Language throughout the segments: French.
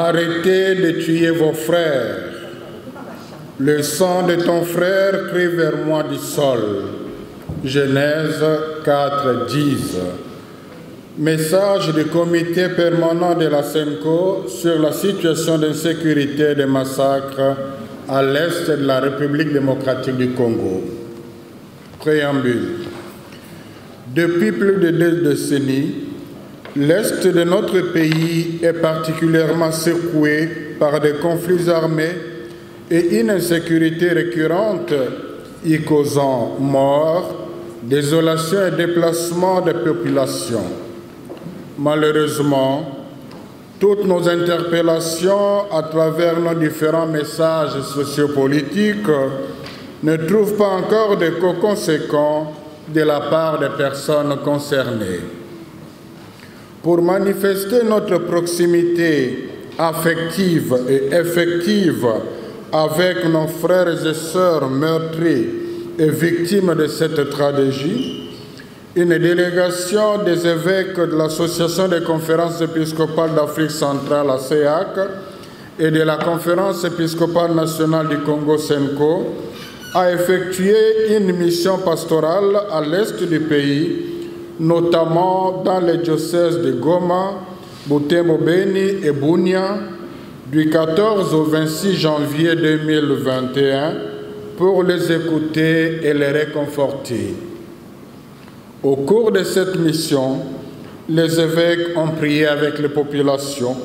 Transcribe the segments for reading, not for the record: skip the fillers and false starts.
Arrêtez de tuer vos frères. Le sang de ton frère crie vers moi du sol. Genèse 4, 10. Message du comité permanent de la SENCO sur la situation d'insécurité et de massacres à l'est de la République démocratique du Congo. Préambule. Depuis plus de 2 décennies, l'est de notre pays est particulièrement secoué par des conflits armés et une insécurité récurrente y causant morts, désolation et déplacement des populations. Malheureusement, toutes nos interpellations à travers nos différents messages sociopolitiques ne trouvent pas encore d'écho conséquent de la part des personnes concernées. Pour manifester notre proximité affective et effective avec nos frères et sœurs meurtris et victimes de cette tragédie, une délégation des évêques de l'Association des conférences épiscopales d'Afrique centrale, ACEAC, et de la Conférence épiscopale nationale du Congo, SENCO, a effectué une mission pastorale à l'est du pays, notamment dans les diocèses de Goma, Butembo-Beni et Bunia, du 14 au 26 janvier 2021, pour les écouter et les réconforter. Au cours de cette mission, les évêques ont prié avec les populations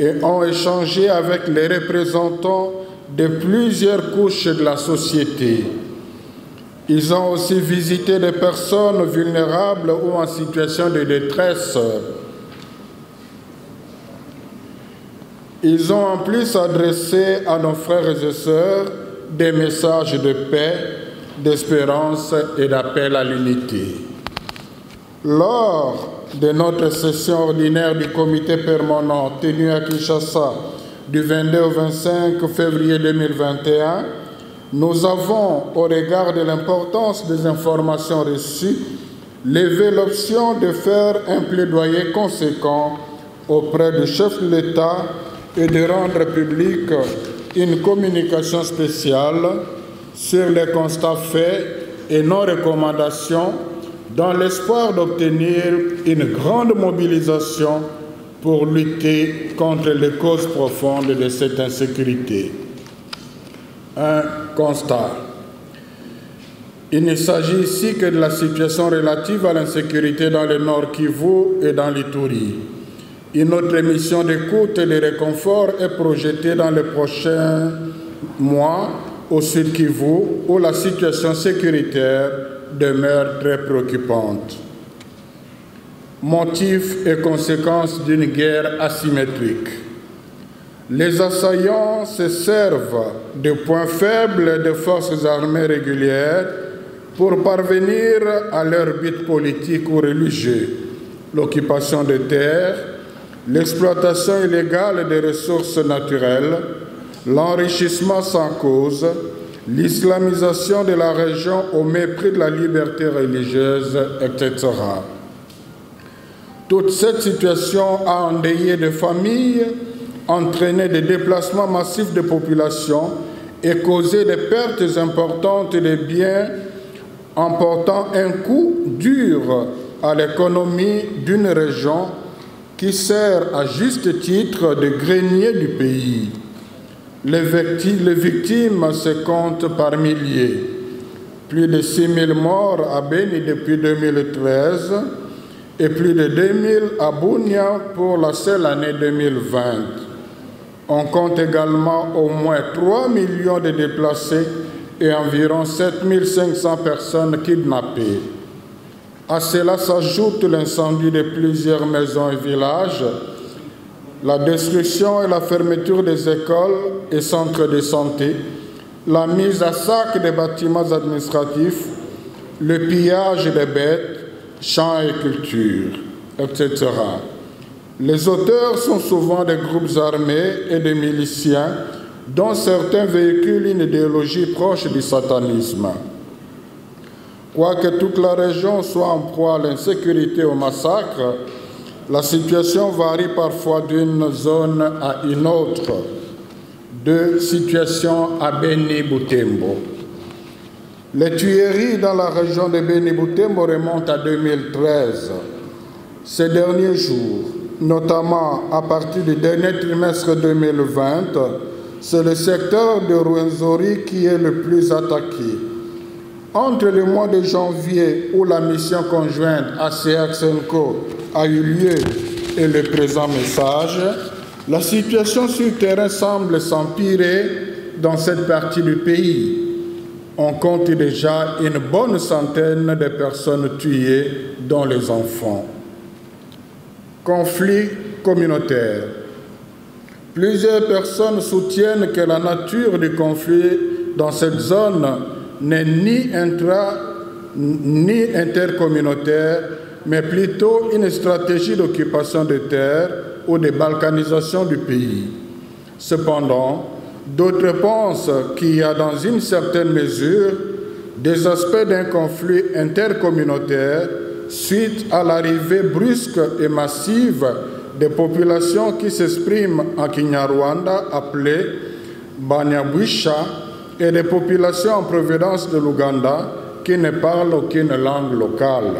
et ont échangé avec les représentants de plusieurs couches de la société. Ils ont aussi visité des personnes vulnérables ou en situation de détresse. Ils ont en plus adressé à nos frères et sœurs des messages de paix, d'espérance et d'appel à l'unité. Lors de notre session ordinaire du comité permanent tenue à Kinshasa du 22 au 25 février 2021, nous avons, au regard de l'importance des informations reçues, levé l'option de faire un plaidoyer conséquent auprès du chef de l'État et de rendre publique une communication spéciale sur les constats faits et nos recommandations dans l'espoir d'obtenir une grande mobilisation pour lutter contre les causes profondes de cette insécurité. Un constat. Il ne s'agit ici que de la situation relative à l'insécurité dans le Nord Kivu et dans l'Ituri. Une autre mission d'écoute et de réconfort est projetée dans les prochains mois au Sud Kivu, où la situation sécuritaire demeure très préoccupante. Motifs et conséquences d'une guerre asymétrique. Les assaillants se servent de points faibles des forces armées régulières pour parvenir à leur but politique ou religieux, l'occupation des terres, l'exploitation illégale des ressources naturelles, l'enrichissement sans cause, l'islamisation de la région au mépris de la liberté religieuse, etc. Toute cette situation a endeuillé des familles, entraîné des déplacements massifs de population et causé des pertes importantes de biens, emportant un coup dur à l'économie d'une région qui sert à juste titre de grenier du pays. Les victimes se comptent par milliers. Plus de 6 000 morts à Beni depuis 2013 et plus de 2 000 à Bunia pour la seule année 2020. On compte également au moins 3 millions de déplacés et environ 7 500 personnes kidnappées. À cela s'ajoute l'incendie de plusieurs maisons et villages, la destruction et la fermeture des écoles et centres de santé, la mise à sac des bâtiments administratifs, le pillage des bêtes, champs et cultures, etc. Les auteurs sont souvent des groupes armés et des miliciens dont certains véhiculent une idéologie proche du satanisme. Quoique toute la région soit en proie à l'insécurité et au massacre, La situation varie parfois d'une zone à une autre. Deux situations à Beni-Boutembo. Les tueries dans la région de Beni-Boutembo remontent à 2013. Ces derniers jours, notamment à partir du dernier trimestre 2020, c'est le secteur de Rwenzori qui est le plus attaqué. Entre le mois de janvier, où la mission conjointe ACR-SENCO a eu lieu, et le présent message, la situation sur le terrain semble s'empirer dans cette partie du pays. On compte déjà une bonne centaine de personnes tuées, dont les enfants. Conflit communautaire. Plusieurs personnes soutiennent que la nature du conflit dans cette zone n'est ni intercommunautaire, mais plutôt une stratégie d'occupation de terres ou de balkanisation du pays. Cependant, d'autres pensent qu'il y a dans une certaine mesure des aspects d'un conflit intercommunautaire suite à l'arrivée brusque et massive des populations qui s'expriment en Kinyarwanda appelées Banyabwisha et des populations en provenance de l'Ouganda qui ne parlent aucune langue locale.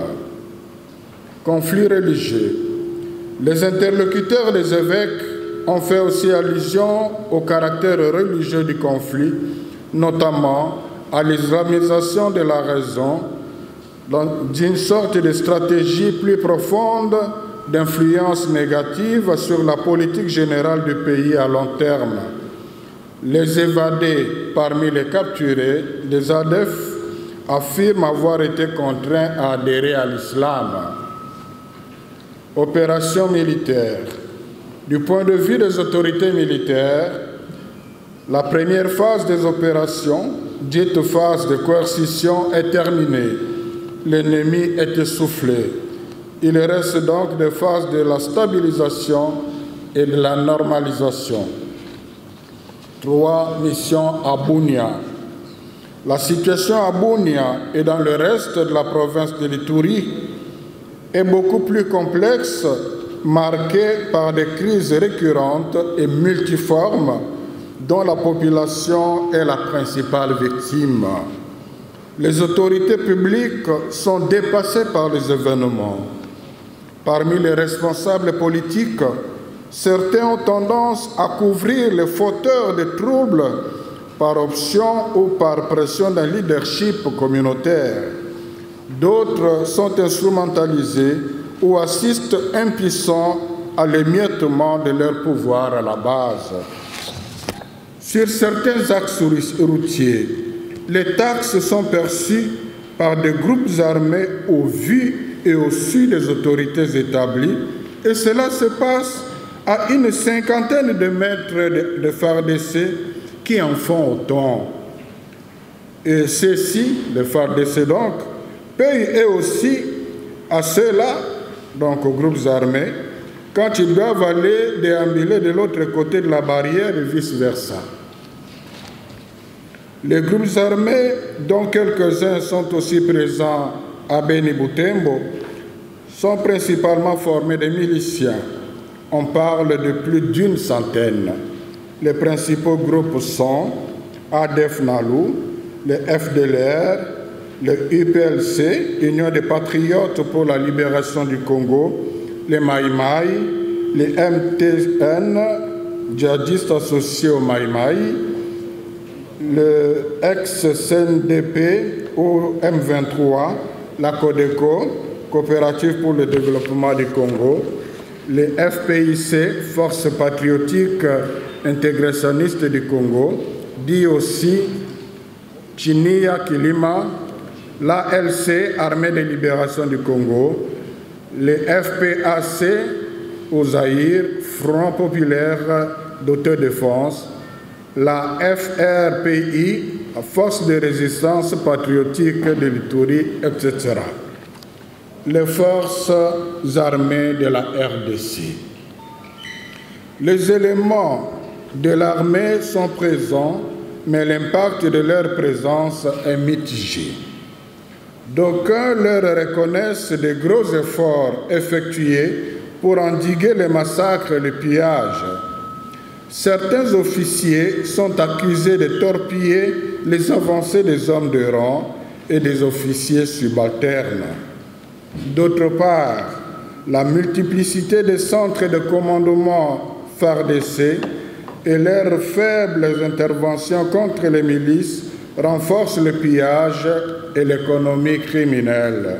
Conflit religieux. Les interlocuteurs des évêques ont fait aussi allusion au caractère religieux du conflit, notamment à l'islamisation de la raison, d'une sorte de stratégie plus profonde d'influence négative sur la politique générale du pays à long terme. Les évadés parmi les capturés, les ADEF, affirment avoir été contraints à adhérer à l'islam. Opération militaire. Du point de vue des autorités militaires, la première phase des opérations, dite phase de coercition, est terminée. L'ennemi est essoufflé. Il reste donc des phases de la stabilisation et de la normalisation. 3. Mission à Bunia. La situation à Bunia et dans le reste de la province de l'Ituri est beaucoup plus complexe, marquée par des crises récurrentes et multiformes dont la population est la principale victime. Les autorités publiques sont dépassées par les événements. Parmi les responsables politiques, certains ont tendance à couvrir les fauteurs de troubles par option ou par pression d'un leadership communautaire. D'autres sont instrumentalisés ou assistent impuissants à l'émiettement de leur pouvoir à la base. Sur certains axes routiers, les taxes sont perçues par des groupes armés au vu et au su des autorités établies, et cela se passe à une cinquantaine de mètres de FARDC qui en font autant. Et ceux-ci, les FARDC donc, payent eux aussi à ceux-là, donc aux groupes armés, quand ils doivent aller déambuler de l'autre côté de la barrière et vice-versa. Les groupes armés, dont quelques-uns sont aussi présents à Beni-Boutembo, sont principalement formés de miliciens. On parle de plus d'une centaine. Les principaux groupes sont ADF NALU, le FDLR, le UPLC, Union des Patriotes pour la Libération du Congo, les Maïmaï, les MTN, djihadistes associés au Maïmaï, le ex-CNDP ou M23, la CODECO, Coopérative pour le développement du Congo, les FPIC, Forces patriotiques intégrationnistes du Congo, dit aussi Chinia Kilima, l'ALC, Armée de libération du Congo, les FPAC au Zaïre, Front populaire d'autodéfense, la FRPI, Force de résistance patriotique de l'Ituri, etc. Les forces armées de la RDC. Les éléments de l'armée sont présents, mais l'impact de leur présence est mitigé. D'aucuns leur reconnaissent de gros efforts effectués pour endiguer les massacres et les pillages. Certains officiers sont accusés de torpiller les avancées des hommes de rang et des officiers subalternes. D'autre part, la multiplicité des centres de commandement FARDC et leurs faibles interventions contre les milices renforcent le pillage et l'économie criminelle.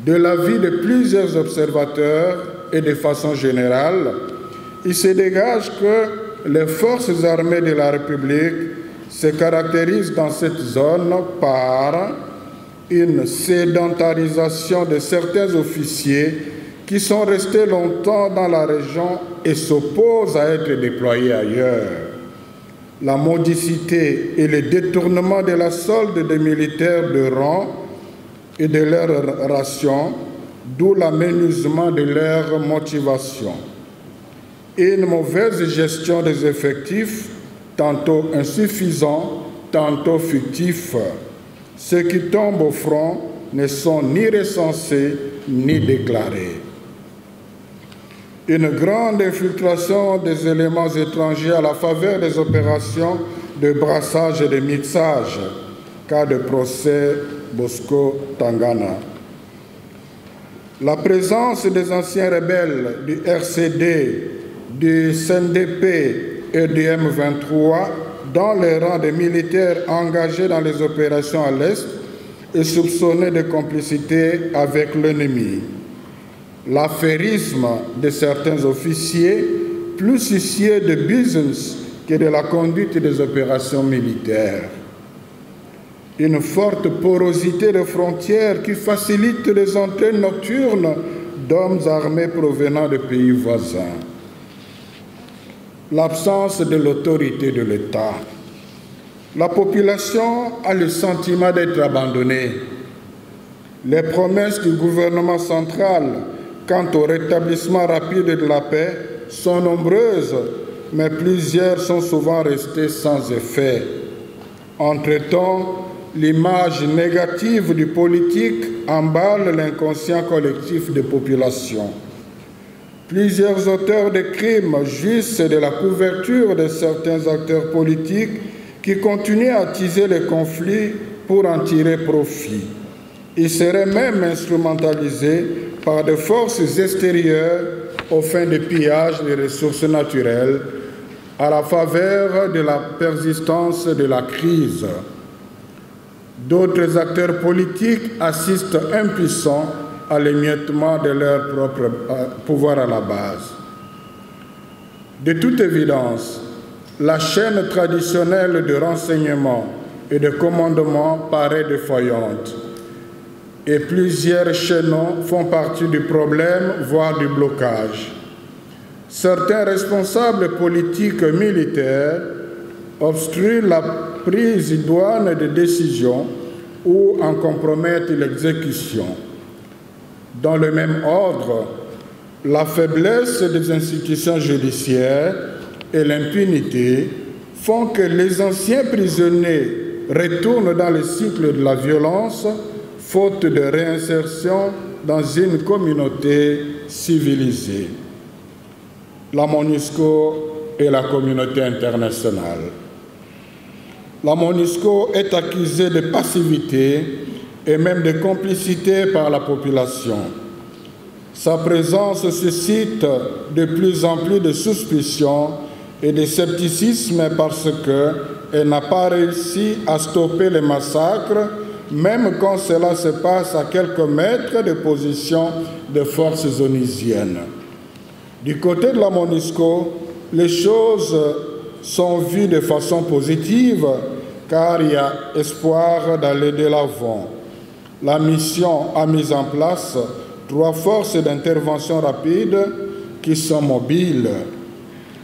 De l'avis de plusieurs observateurs et de façon générale, il se dégage que les forces armées de la République se caractérisent dans cette zone par une sédentarisation de certains officiers qui sont restés longtemps dans la région et s'opposent à être déployés ailleurs. La mendicité et le détournement de la solde des militaires de rang et de leurs rations, d'où l'amenuisement de leur motivation. Et une mauvaise gestion des effectifs, tantôt insuffisants, tantôt fictifs. Ceux qui tombent au front ne sont ni recensés ni déclarés. Une grande infiltration des éléments étrangers à la faveur des opérations de brassage et de mixage, cas de procès Bosco Tangana. La présence des anciens rebelles du RCD, du CNDP et du M23 dans les rangs des militaires engagés dans les opérations à l'Est est soupçonné de complicité avec l'ennemi. L'affairisme de certains officiers, plus soucieux de business que de la conduite des opérations militaires. Une forte porosité de frontières qui facilite les entrées nocturnes d'hommes armés provenant de pays voisins. L'absence de l'autorité de l'État. La population a le sentiment d'être abandonnée. Les promesses du gouvernement central quant au rétablissement rapide de la paix sont nombreuses, mais plusieurs sont souvent restées sans effet. Entre-temps, l'image négative du politique emballe l'inconscient collectif des populations. Plusieurs auteurs de crimes jouissent de la couverture de certains acteurs politiques qui continuent à attiser les conflits pour en tirer profit. Ils seraient même instrumentalisés par des forces extérieures aux fins de pillage des ressources naturelles à la faveur de la persistance de la crise. D'autres acteurs politiques assistent impuissants à l'émiettement de leur propre pouvoir à la base. De toute évidence, la chaîne traditionnelle de renseignement et de commandement paraît défaillante et plusieurs chaînons font partie du problème, voire du blocage. Certains responsables politiques militaires obstruent la prise idoine de décisions ou en compromettent l'exécution. Dans le même ordre, la faiblesse des institutions judiciaires et l'impunité font que les anciens prisonniers retournent dans le cycle de la violence, faute de réinsertion dans une communauté civilisée. La MONUSCO et la communauté internationale. La MONUSCO est accusée de passivité et même de complicité par la population. Sa présence suscite de plus en plus de suspicions et de scepticisme parce qu'elle n'a pas réussi à stopper les massacres, même quand cela se passe à quelques mètres de position de forces onusiennes. Du côté de la MONUSCO, les choses sont vues de façon positive car il y a espoir d'aller de l'avant. La mission a mis en place 3 forces d'intervention rapide qui sont mobiles.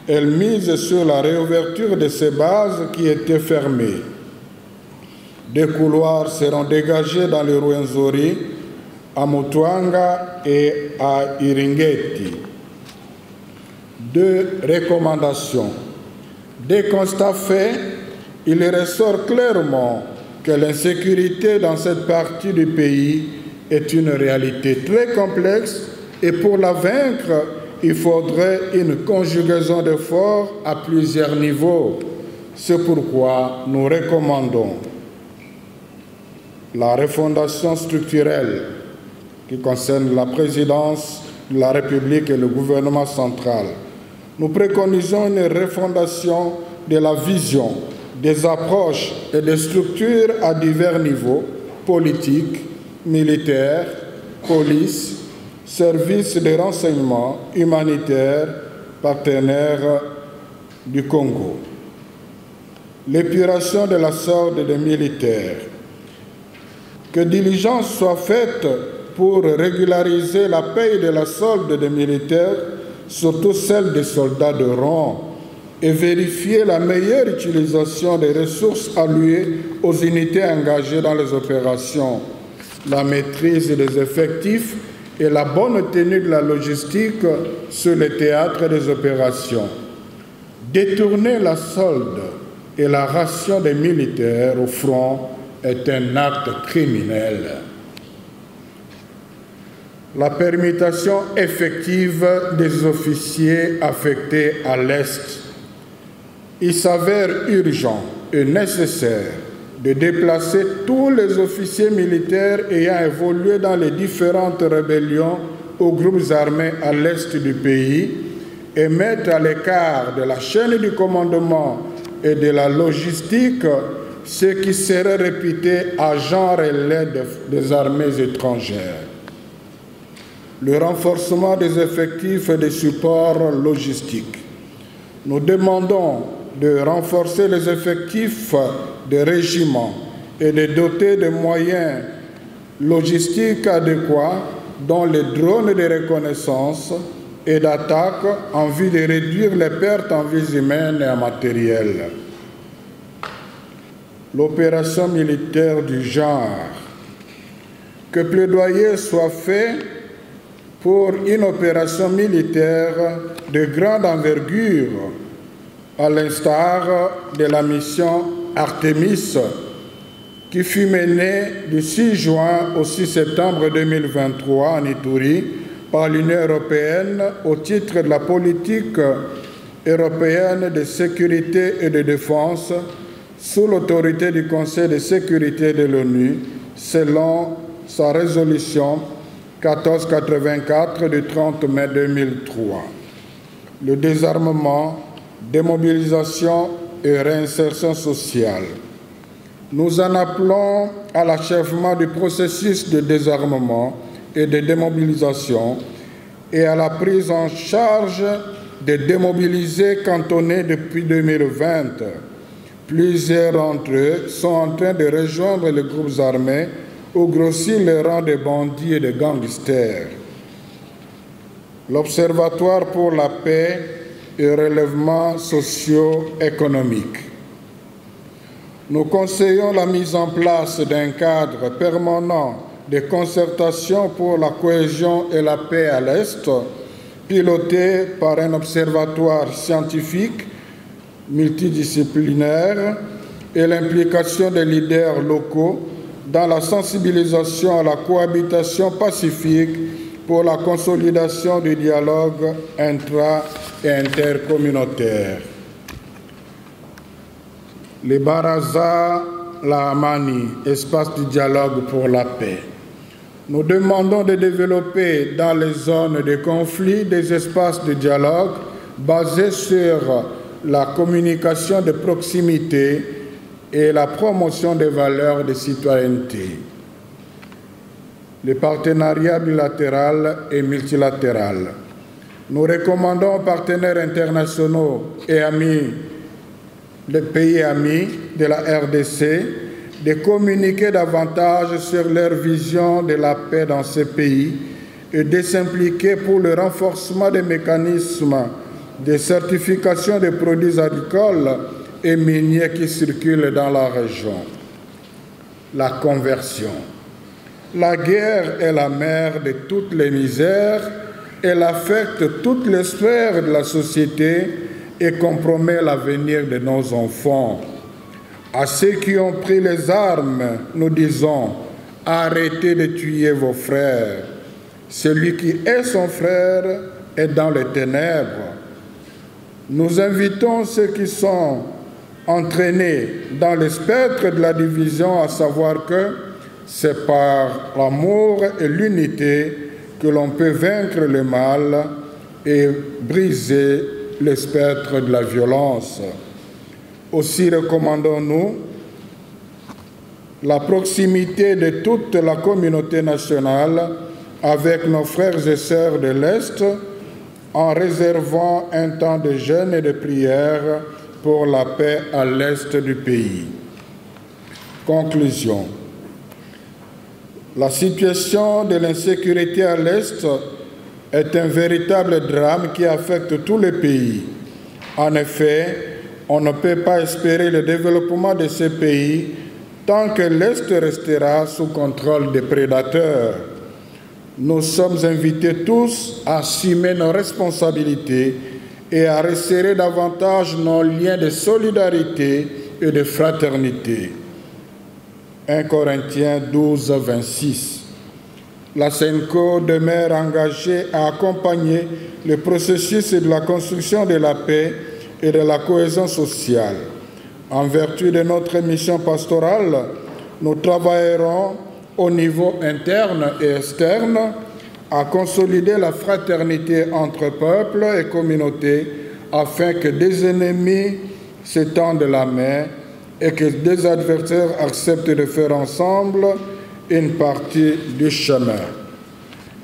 Elle mise sur la réouverture de ces bases qui étaient fermées. Des couloirs seront dégagés dans le Rwenzori, à Mutwanga et à Iringeti. 2 recommandations. Des constats faits, il ressort clairement que l'insécurité dans cette partie du pays est une réalité très complexe Et pour la vaincre, il faudrait une conjugaison d'efforts à plusieurs niveaux. C'est pourquoi nous recommandons la refondation structurelle qui concerne la présidence de la République et le gouvernement central. Nous préconisons une refondation de la vision, des approches et des structures à divers niveaux, politiques, militaires, police, services de renseignement, humanitaires, partenaires du Congo. L'épuration de la solde des militaires. Que diligence soit faite pour régulariser la paye de la solde des militaires, surtout celle des soldats de rang, et vérifier la meilleure utilisation des ressources allouées aux unités engagées dans les opérations, la maîtrise des effectifs et la bonne tenue de la logistique sur les théâtres des opérations. Détourner la solde et la ration des militaires au front est un acte criminel. La permutation effective des officiers affectés à l'Est. Il s'avère urgent et nécessaire de déplacer tous les officiers militaires ayant évolué dans les différentes rébellions aux groupes armés à l'Est du pays et mettre à l'écart de la chaîne du commandement et de la logistique ceux qui seraient réputés agents relais des armées étrangères. Le renforcement des effectifs et des supports logistiques. Nous demandons de renforcer les effectifs des régiments et de doter de moyens logistiques adéquats, dont les drones de reconnaissance et d'attaque, en vue de réduire les pertes en vies humaines et en matériel. L'opération militaire du genre. Que plaidoyer soit fait pour une opération militaire de grande envergure, à l'instar de la mission Artemis, qui fut menée du 6 juin au 6 septembre 2023 en Ituri par l'Union européenne au titre de la politique européenne de sécurité et de défense sous l'autorité du Conseil de sécurité de l'ONU, selon sa résolution 1484 du 30 mai 2003. Le désarmement, démobilisation et réinsertion sociale. Nous en appelons à l'achèvement du processus de désarmement et de démobilisation et à la prise en charge des démobilisés cantonnés depuis 2020. Plusieurs d'entre eux sont en train de rejoindre les groupes armés ou grossir les rangs des bandits et des gangsters. L'Observatoire pour la paix et relèvement socio-économique. Nous conseillons la mise en place d'un cadre permanent de concertation pour la cohésion et la paix à l'Est, piloté par un observatoire scientifique multidisciplinaire et l'implication des leaders locaux dans la sensibilisation à la cohabitation pacifique pour la consolidation du dialogue intra- et intercommunautaire. Les Baraza Lahamani, espace de dialogue pour la paix. Nous demandons de développer dans les zones de conflit des espaces de dialogue basés sur la communication de proximité et la promotion des valeurs de citoyenneté. Les partenariats bilatéraux et multilatéraux. Nous recommandons aux partenaires internationaux et amis, les pays amis de la RDC, de communiquer davantage sur leur vision de la paix dans ces pays et de s'impliquer pour le renforcement des mécanismes de certification des produits agricoles et miniers qui circulent dans la région. La conversion. La guerre est la mère de toutes les misères. Elle affecte toutes les sphères de la société et compromet l'avenir de nos enfants. À ceux qui ont pris les armes, nous disons, arrêtez de tuer vos frères. Celui qui est son frère est dans les ténèbres. Nous invitons ceux qui sont entraînés dans le spectre de la division à savoir que c'est par l'amour et l'unité que l'on peut vaincre le mal et briser le spectre de la violence. Aussi recommandons-nous la proximité de toute la communauté nationale avec nos frères et sœurs de l'Est en réservant un temps de jeûne et de prière pour la paix à l'Est du pays. Conclusion. La situation de l'insécurité à l'Est est un véritable drame qui affecte tout le pays. En effet, on ne peut pas espérer le développement de ce pays tant que l'Est restera sous contrôle des prédateurs. Nous sommes invités tous à assumer nos responsabilités et à resserrer davantage nos liens de solidarité et de fraternité. 1 Corinthiens 12, 26. La SENCO demeure engagée à accompagner le processus de la construction de la paix et de la cohésion sociale. En vertu de notre mission pastorale, nous travaillerons au niveau interne et externe à consolider la fraternité entre peuples et communautés afin que des ennemis se tendent la main et que des adversaires acceptent de faire ensemble une partie du chemin.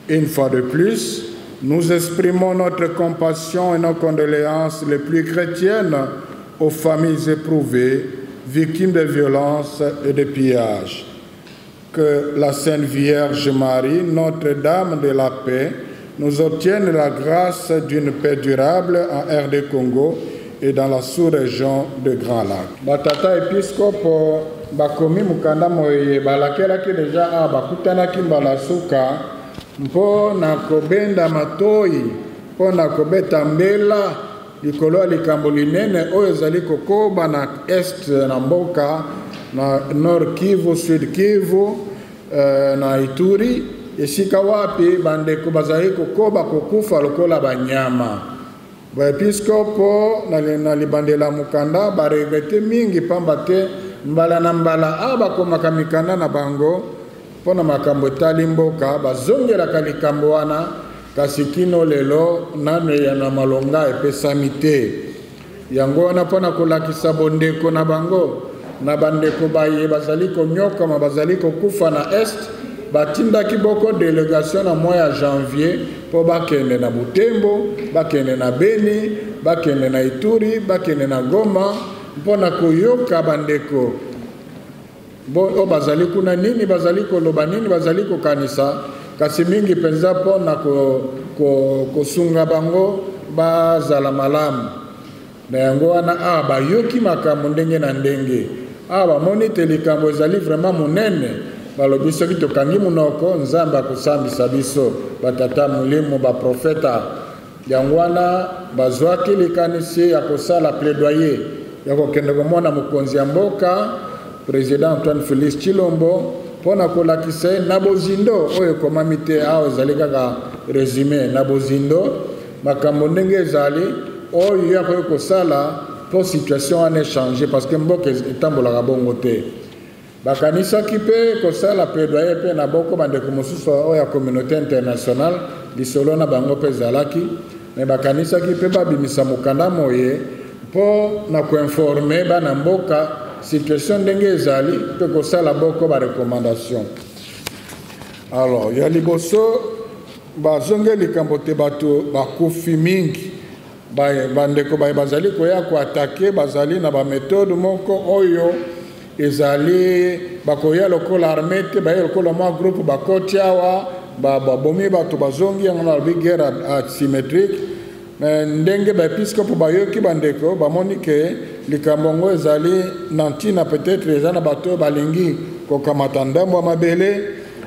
Une fois de plus, nous exprimons notre compassion et nos condoléances les plus chrétiennes aux familles éprouvées, victimes de violences et de pillages. Que la Sainte Vierge Marie, Notre-Dame de la paix, nous obtienne la grâce d'une paix durable en RD Congo et dans la sous-région de Grand Lac. Batata épiscope bakomi mukanda moye balakelaki deja bakutanaki mbala suka mpo na kobenda matoi mpo na kobeta mbela likolo ya likambo linene oyo ezali kokoba na est na mboka na Nord Kivu, Sud Kivu, na Ituri, esika wapi bandeko bazali kokoba kokufa lokola banyama. Baepiskopo na libandela mukanda baregrete mingi pamba te mbala na mbala bakomaka mikanda na bango mpona makambo etali mboka bazongelaka likambo wana kasi kino lelo nano ya na malonga epesami te. Yango wana mpona kolakisa bondeko na bango na bandeko baye bazali konyokama bazali kokufa na est batindaki boko délégation na mois ya janvier po bakende na Butembo, bakende na Beni, bakende na Ituri, bakende na Goma mpona koyoka bandeko o bazali kuna nini, bazali koloba nini, bazali kokanisa kasi mingi penza mpona kosunga bango bazala malamu. Na yango wana bayoki makambo ndenge na ndenge bamoni te likambo ezali vraiment monene balobi soki tokangi munoko nzambe akosambisa biso batata molimo baprofeta. Yango wana bazwaki likanisi ya kosala plaidoyer ya kokende komona mokonzi ya mboka président Antoine Félix Tshilombo mpona kolakisa na bozindo oyo ekomami te awa ezali kaka résumé na bozindo makambo ndenge ezali oyo ya koyo kosala po situation wana echange parce que mboka etambolaka bongo te. Bakanisaki mpe kosala plaidoyer mpe na boko bandeko mosusu oyo ya communauté internationale lisolo na bango mpe ezalaki me bakanisaki mpe babimisa mokanda moye mpo na koinforme bana mboka situation ndenge ezali mpe kosala boko barecommandation. Alors ya liboso bazonge likambo te bato bakufi mingi bandeko bazali koya koatake bazali na baméthode moko oyo ezali bakoya lokola armée te baye lokola mwa groupe bakoti awa babomi bato bazongi yango na lobi guerre asymétrique ndenge baepiskopo bayoki bandeko bamoni ke likambo ngo ezali na ntina peut-être eza na bato oyo balingi kokamata ndambo ya mabele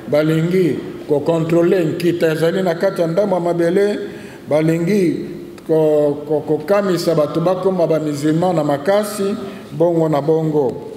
balingi kokontrole nkita ezali na kati ya ndambo ya mabele balingi kokamisa bato bakoma bamusulman na makasi bongo na bongo.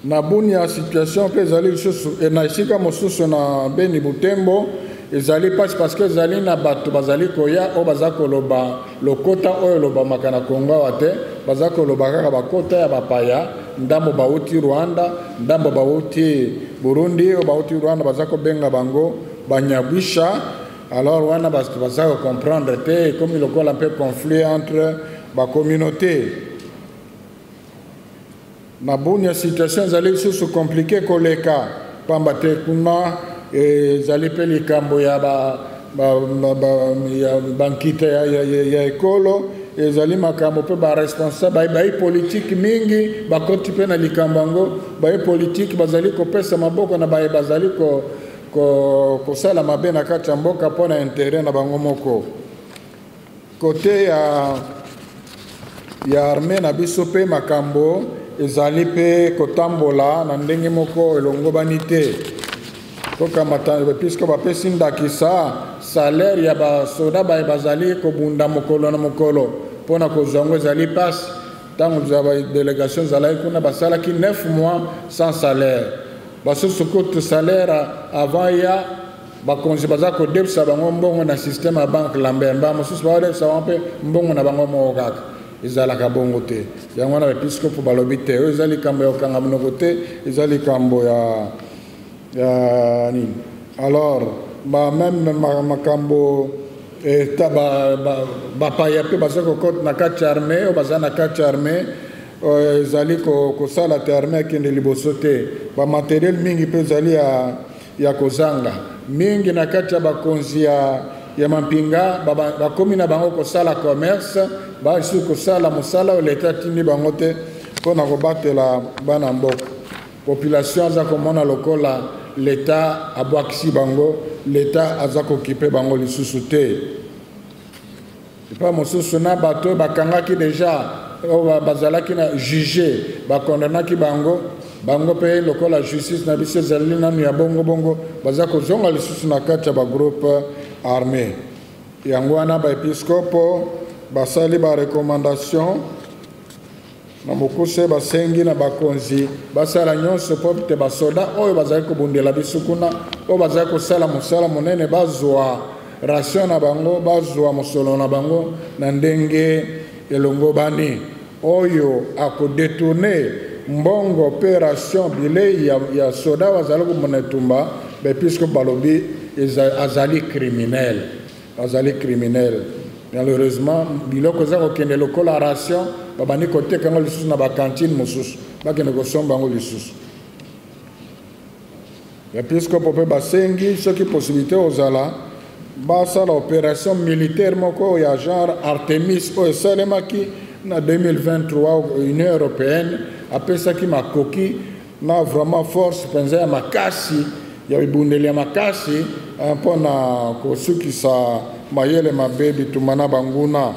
na bunia situation pe ezali lisusu na esika mosusu na Beni Butembo ezali parce que ezali na bato bazali koya o baza koloba lokota oyo lobamaka na Kongo wate baza koloba kaka bakota ya bapaya ndambo bauti Rwanda ndambo bauti Burundi o bauti Rwanda baza kobenga bango banyabwisha. Alors wana baza comprendre te comme il y a un peu conflit entre ba communauté na bunya situation ezali lisusu compliqué koleka pamba te kuna ezali pe likambo ya bankita ya ekolo ezali makambo pe baresponsable bai politique mingi bakoti pe na likambo yango bai politique bazali kopesa maboko na bai bazali kosala mabe na kati ya mboka mpona intérêt na bango moko kote ya armée na biso pe makambo ezali pe kotambola na ndenge moko elongobani te puisque bapesi ndakisa salaire ya basoda bazali kobunda mokolo na mokolo mpona kozwa yango ezali pasi ntango za badélégation ezalaki kuna basalaki 9 mois sans salaire basusu kutu salaire avant ya bakonzi baza kodebisa bango mbongo na système ya banque lambemba mosusu baodebisa bango mpe mbongo na bango moko kaka ezalaka bongo te yango wana baepiskope balobi te oyo eza likambo ya kokanga monoko te eza likambo ya nini. Alors même makambo bapaya mpe baza kokota na kati ya armée oyo baza na kati ya armée ezali kosala te armée akende liboso te bamateriel mingi mpe ezali ya kozanga mingi na kati ya bakonzi ya mampinga bakomi na bango kosala commerce basi kosala mosala oyo leta atindi bango te mpona kobatela bana mboka population aza komona lokola leta abwakisi bango leta aza kokipe bango lisusu te epa mosusu na bato bakangaki deja bazalaki na juge bakondamnaki bango mpe lokola justice na biso ezali nanu ya bongo baza kozonga lisusu na kati ya bagroupe armé yango wana baepiskopo basali barekomandation na mokuse basengi na bakonzi basala nyonso mpo te basoda oyo bazali kobundela biso kuna oyo bazali kosala mosala monene bazwa ration na bango bazwa mosolo na bango na ndenge elongobani oyo akodetourne mbongo opération bilei ya soda bazali komona etumba puisque balobi azali criminel malheureusement biloko eza kokende lokola ration babandi koteka yango lisusu na bakantine mosusu bakende kosomba yango lisusu episkope mpe basengi soki possibilité ozala basala opération militaire moko ya genre Artemis oyo esalemaki na 2023 Union européenne apesaki makoki na vraiment force mpenza ya makasi ya bibundeli ya makasi mpona kosukisa mayele mabe bitumba na banguna.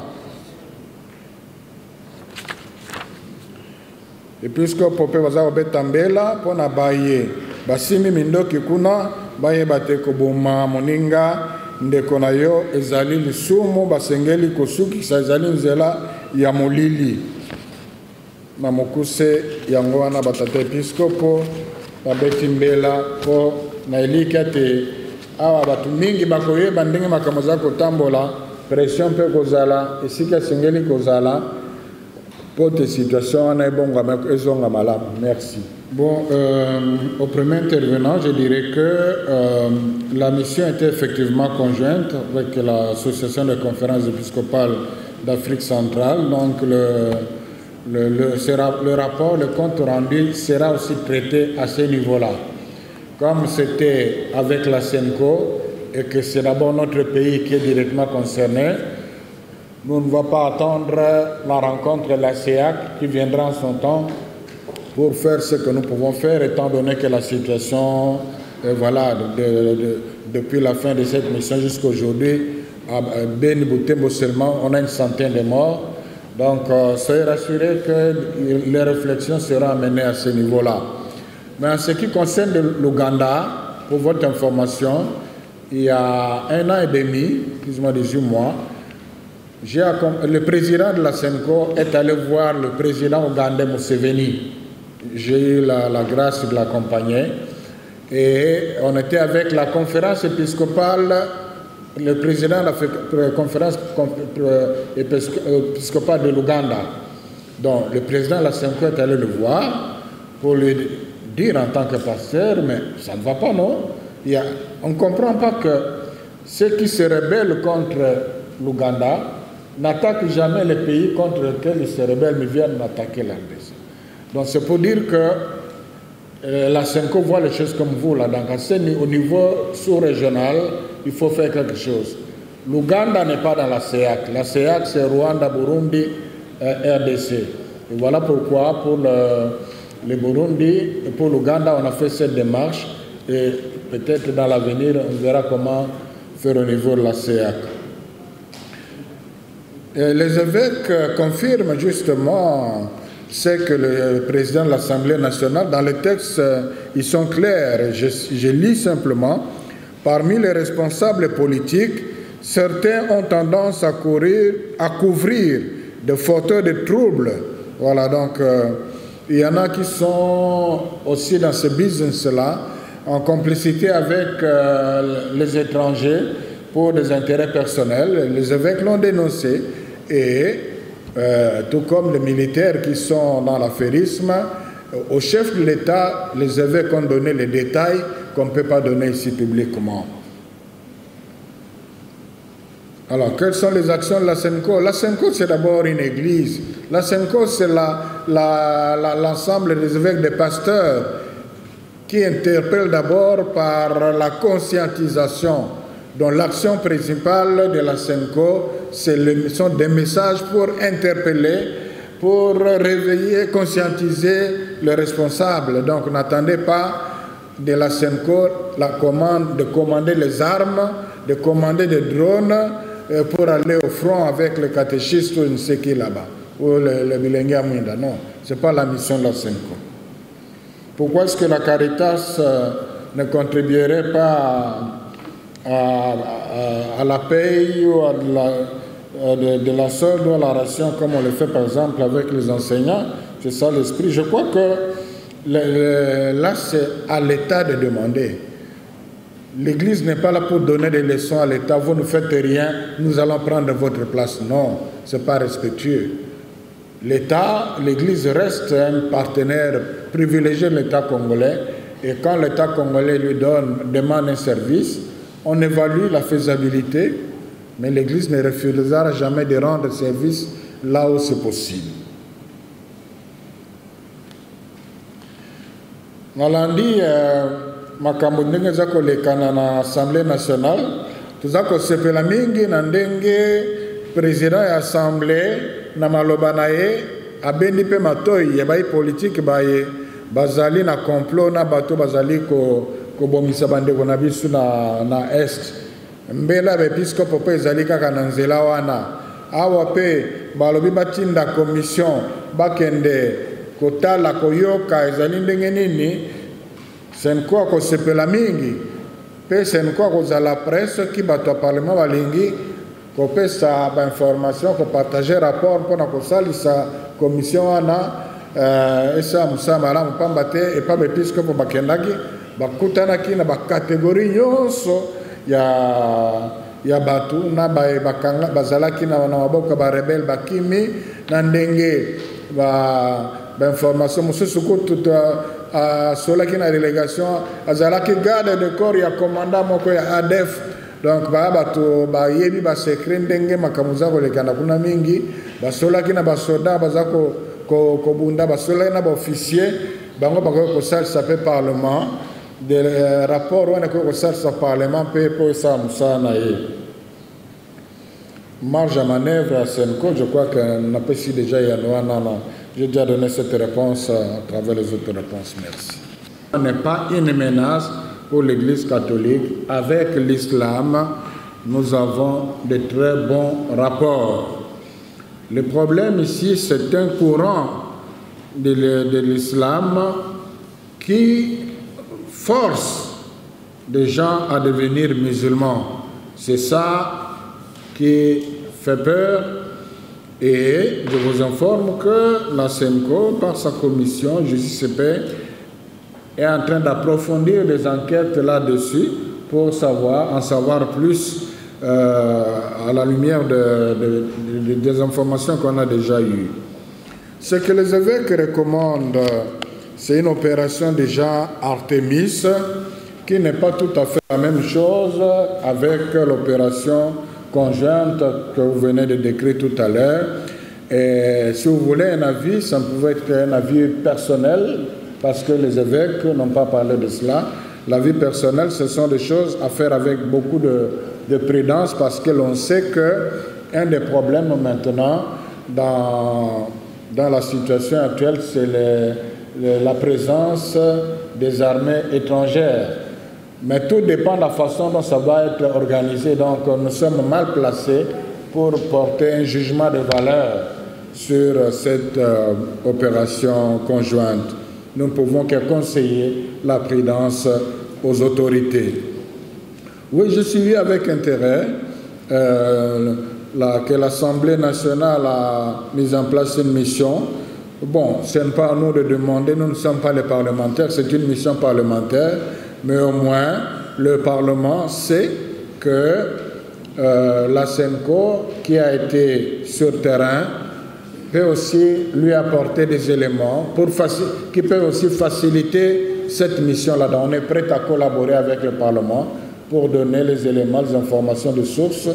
Episkope mpe baza kobeta mbela mpona baye basimi mindoki kuna bayeba te koboma moninga ndeko na yo ezali lisumu basengeli kosukisa ezali nzela ya molili na mokuse yango wana batata episkopo babeti mbela mpo na elika te awa bato mingi bakoyeba ndenge makambo za kotambola pression mpe kozala esika esengeli kozala pour tes situations, on est bon, merci. Bon, au premier intervenant, je dirais que la mission était effectivement conjointe avec l'Association de conférences épiscopales d'Afrique centrale. Donc, le rapport, le compte rendu sera aussi traité à ce niveau-là. Comme c'était avec la SENCO et que c'est d'abord notre pays qui est directement concerné, nous ne devons pas attendre la rencontre de la CEAC qui viendra en son temps pour faire ce que nous pouvons faire, étant donné que la situation, voilà, depuis la fin de cette mission jusqu'à aujourd'hui, à Beni Butembo seulement, on a une centaine de morts. Donc, soyez rassurés que les réflexions seront amenées à ce niveau-là. Mais en ce qui concerne l'Ouganda, pour votre information, il y a 1 an et demi, plus ou moins 18 mois, le président de la SENCO est allé voir le président ougandais Museveni j'ai eu la grâce de l'accompagner. Et on était avec la conférence épiscopale, le président de la conférence épiscopale de l'Ouganda. Donc le président de la Senko est allé le voir pour lui dire en tant que pasteur, mais ça ne va pas, non? On ne comprend pas que ceux qui se rebellent contre l'Ouganda n'attaquent jamais les pays contre lesquels ils se rebellent, mais viennent attaquer la RDC. Donc c'est pour dire que la Senko voit les choses comme vous, là. Donc au niveau sous-régional, il faut faire quelque chose. L'Ouganda n'est pas dans la CEAC. La CEAC, c'est Rwanda, Burundi, RDC. Et voilà pourquoi, pour le Burundi et pour l'Ouganda, on a fait cette démarche. Et peut-être dans l'avenir, on verra comment faire au niveau de la CEAC. Et les évêques confirment justement ce que le président de l'Assemblée nationale, dans les textes, ils sont clairs. Je lis simplement. Parmi les responsables politiques, certains ont tendance à couvrir de fauteurs de troubles. Voilà, donc il y en a qui sont aussi dans ce business-là, en complicité avec les étrangers pour des intérêts personnels. Les évêques l'ont dénoncé et tout comme les militaires qui sont dans l'affairisme, au chef de l'État, les évêques ont donné les détails qu'on ne peut pas donner ici publiquement. Alors, quelles sont les actions de la Senko? La Senko, c'est d'abord une église. La Senko, c'est l'ensemble des évêques, des pasteurs, qui interpellent d'abord par la conscientisation. Donc, l'action principale de la Senko, sont des messages pour interpeller, pour réveiller, conscientiser les responsables. Donc, n'attendez pas de la Senko la commande de commander les armes, de commander des drones pour aller au front avec le catéchiste ou une séquille là-bas, ou le bilingue à Mwinda. Non, ce n'est pas la mission de la Senko. Pourquoi est-ce que la Caritas ne contribuerait pas à la paye ou à de la solde ou à la ration comme on le fait par exemple avec les enseignants? C'est ça l'esprit. Je crois que là c'est à l'État de demander. L'Église n'est pas là pour donner des leçons à l'État. Vous ne faites rien, nous allons prendre votre place. Non, ce n'est pas respectueux. L'État, l'Église reste un partenaire privilégié de l'État congolais. Et quand l'État congolais lui demande un service, on évalue la faisabilité, mais l'Église ne refusera jamais de rendre service là où c'est possible. Nalandi, makambo ndenge za kolekana na Assemblée nationale, tuza kosepela mingi na ndenge président ya Assemblée na maloba na ye abendi pe matoi ya bai politique baye bazali na complot na bato bazali kobomisa bandeko na biso na est. Mbela bepiskopo pe ezali kaka na nzela wana. Awa pe balobi batinda commission bakende kotala koyoka ezali ndenge nini. Senko akosepela mingi pe senko akozala presse ki bato ya parlement balingi kopesa ba information ko partager rapport mpona kosalisa commission wana esa musa malamu pamba te epa bepiskopo bakendaki bakutanaki na bakategori nyonso ya batu na bakanga bazalaki na maboko ba rebelle bakimi na ndenge ba information mosusu kutu solaki na délégation azalaki garde de corps ya commandant moko ya ADF. Donc bato bayebi ba secret ndenge makamuza kolekana kuna mingi basolaki na basoda bazako kobunda basolaki na ba officier bango bakoki kosalisa pe parlement de rapport wana koki kosalisa parlement pe po esa mosala na ye. Marge à manœuvre à Senko, je crois qu'on a passé déjà j'ai déjà donné cette réponse à travers les autres réponses. Merci. Ce n'est pas une menace pour l'Église catholique. Avec l'islam, nous avons de très bons rapports. Le problème ici, c'est un courant de l'islam qui force des gens à devenir musulmans. C'est ça qui fait peur Et je vous informe que la SEMCO, par sa commission Justice et Paix, est en train d'approfondir des enquêtes là-dessus pour en savoir plus à la lumière des informations qu'on a déjà eues. Ce que les évêques recommandent, c'est une opération déjà Artemis, qui n'est pas tout à fait la même chose avec l'opération conjointe que vous venez de décrire tout à l'heure. Et si vous voulez un avis, ça pouvait être un avis personnel, parce que les évêques n'ont pas parlé de cela. L'avis personnel, ce sont des choses à faire avec beaucoup de prudence, parce que l'on sait qu'un des problèmes maintenant dans la situation actuelle, c'est la présence des armées étrangères. Mais tout dépend de la façon dont ça va être organisé. Donc nous sommes mal placés pour porter un jugement de valeur sur cette opération conjointe. Nous ne pouvons que conseiller la prudence aux autorités. Oui, je suis avec intérêt que l'Assemblée nationale a mis en place une mission. Bon, ce n'est pas à nous de demander, nous ne sommes pas les parlementaires, c'est une mission parlementaire, mais au moins le Parlement sait que la SEMCO, qui a été sur terrain, peut aussi lui apporter des éléments qui peuvent aussi faciliter cette mission-là. On est prêt à collaborer avec le Parlement pour donner les éléments, les informations de source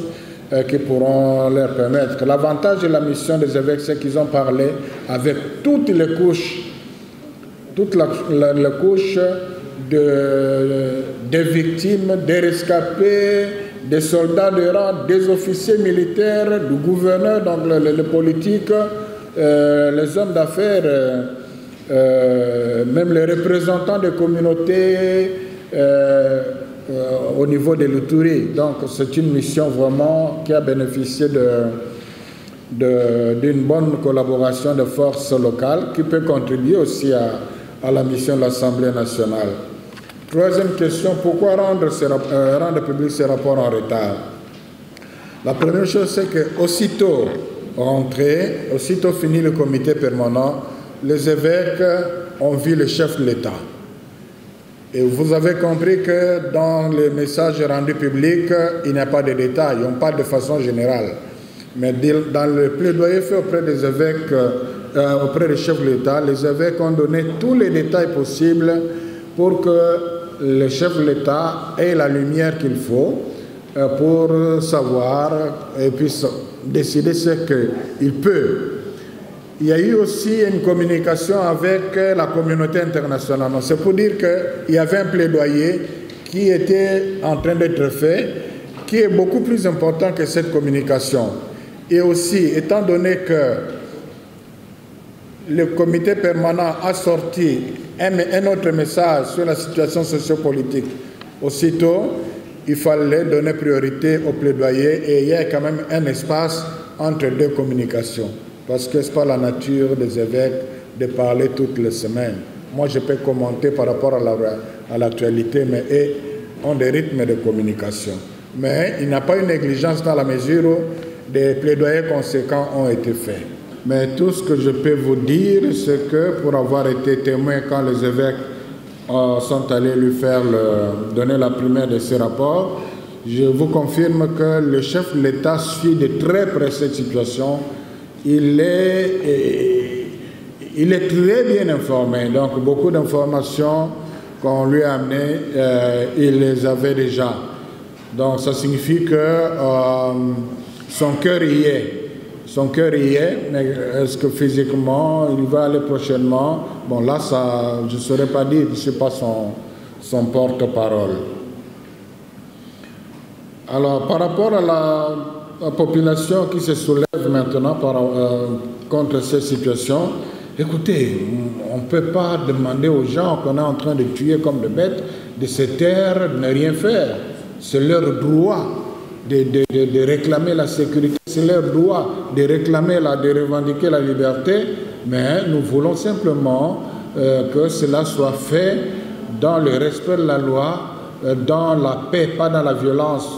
qui pourront leur permettre. L'avantage de la mission des évêques, c'est qu'ils ont parlé avec toutes les couches des victimes, des rescapés, des soldats de rang, des officiers militaires, du gouverneur, donc les politiques, les hommes d'affaires, même les représentants des communautés au niveau de l'Ituri. Donc c'est une mission vraiment qui a bénéficié d'une bonne collaboration de forces locales qui peut contribuer aussi à la mission de l'Assemblée nationale. Troisième question, pourquoi rendre public ces rapports en retard? La première chose, c'est qu'aussitôt rentré, aussitôt fini le comité permanent, les évêques ont vu le chef de l'État. Et vous avez compris que dans les messages rendus publics, il n'y a pas de détails, on parle de façon générale. Mais dans le plaidoyer fait auprès des évêques, auprès des chefs de l'État, les évêques ont donné tous les détails possibles pour que le chef de l'État ait la lumière qu'il faut pour savoir et puisse décider ce qu'il peut. Il y a eu aussi une communication avec la communauté internationale. C'est pour dire qu'il y avait un plaidoyer qui était en train d'être fait, qui est beaucoup plus important que cette communication. Et aussi, étant donné que le comité permanent a sorti un autre message sur la situation sociopolitique, aussitôt, il fallait donner priorité au plaidoyer et il y a quand même un espace entre deux communications. Parce que ce n'est pas la nature des évêques de parler toutes les semaines. Moi, je peux commenter par rapport à l'actualité, mais eux ont des rythmes de communication. Mais il n'y a pas une négligence dans la mesure où des plaidoyers conséquents ont été faits. Mais tout ce que je peux vous dire, c'est que pour avoir été témoin quand les évêques sont allés lui donner la première de ces rapports, je vous confirme que le chef de l'État suit de très près cette situation. Il est très bien informé, donc beaucoup d'informations qu'on lui a amenées, il les avait déjà. Donc ça signifie que son cœur y est. Son cœur y est, mais est-ce que physiquement, il va aller prochainement? Bon, là, ça, je ne saurais pas dire, je ne suis pas son porte-parole. Alors, par rapport à la population qui se soulève maintenant contre cette situation, écoutez, on ne peut pas demander aux gens qu'on est en train de tuer comme des bêtes de se taire, de ne rien faire. C'est leur droit de réclamer la sécurité, c'est leur droit de réclamer, de revendiquer la liberté, mais nous voulons simplement que cela soit fait dans le respect de la loi, dans la paix, pas dans la violence.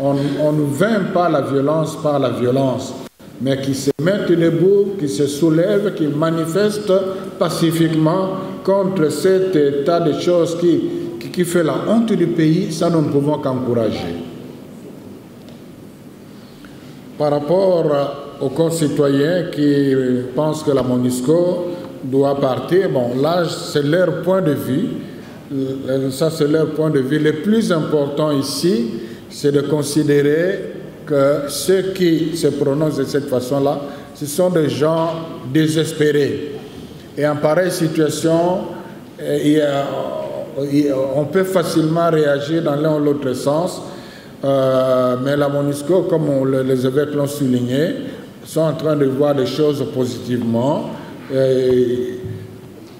On ne vainc pas la violence par la violence. mais qui se mettent debout, qui se soulèvent, qui manifestent pacifiquement contre cet état de choses qui fait la honte du pays, ça nous ne pouvons qu'encourager. Par rapport aux concitoyens qui pensent que la MONUSCO doit partir, bon, là, c'est leur point de vue. Ça, c'est leur point de vue. Le plus important ici, c'est de considérer que ceux qui se prononcent de cette façon-là, ce sont des gens désespérés. Et en pareille situation, on peut facilement réagir dans l'un ou l'autre sens, mais la MONUSCO, comme les évêques l'ont souligné, sont en train de voir les choses positivement.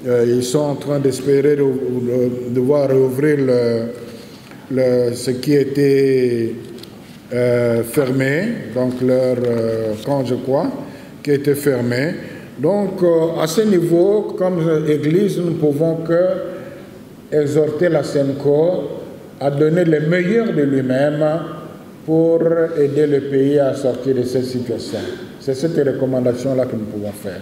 Ils sont en train d'espérer de voir rouvrir ce qui était fermé, donc leur camp, je crois, qui était fermé. Donc, à ce niveau, comme Église, nous ne pouvons que exhorter la SENCO à donner le meilleur de lui-même pour aider le pays à sortir de cette situation. C'est cette recommandation-là que nous pouvons faire.